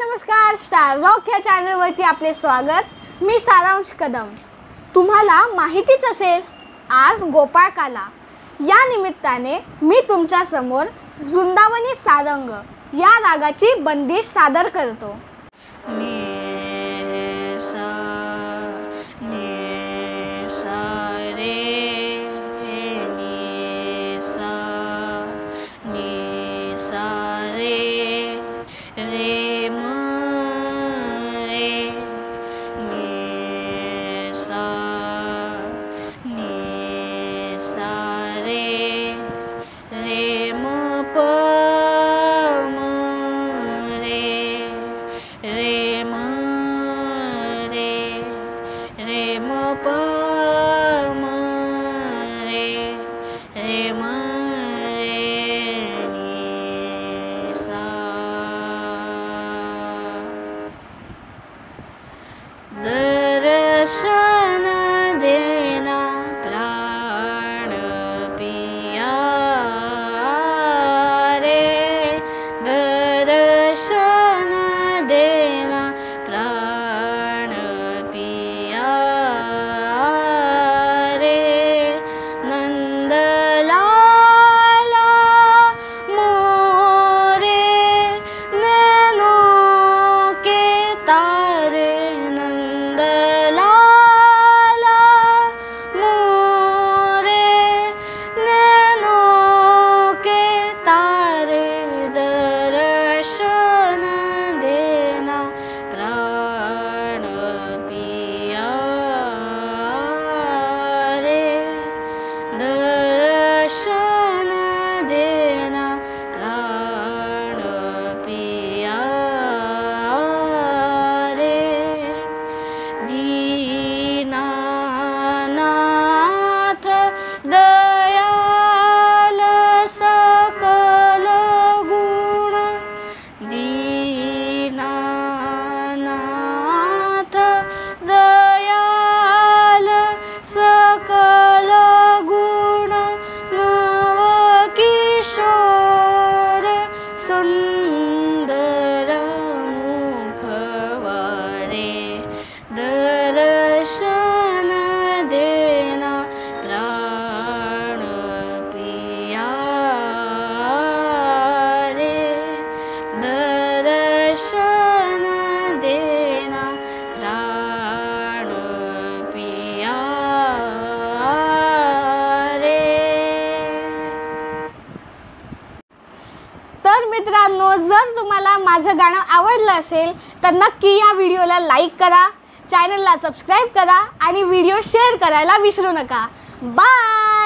नमस्कार, star rock या चॅनलवरती आपले स्वागत। मी सारांश कदम। तुम्हाला माहितीच असेल आज गोपाळकाला या निमित्ताने मी तुमच्या समोर वृंदावनी सारंग या रागाची बंदिश सादर करतो। दर्शन देना प्राण पिया रे, दर्शन देना प्राण पिया रे, नंदलाला मोरे नैनों के तारे, तर मित्रांनो, जर तुम्हाला माझं गाणं आवडलं असेल तर नक्की या व्हिडिओला लाईक करा, चॅनलला सबस्क्राईब करा आणि व्हिडिओ शेअर करायला विसरू नका। बाय।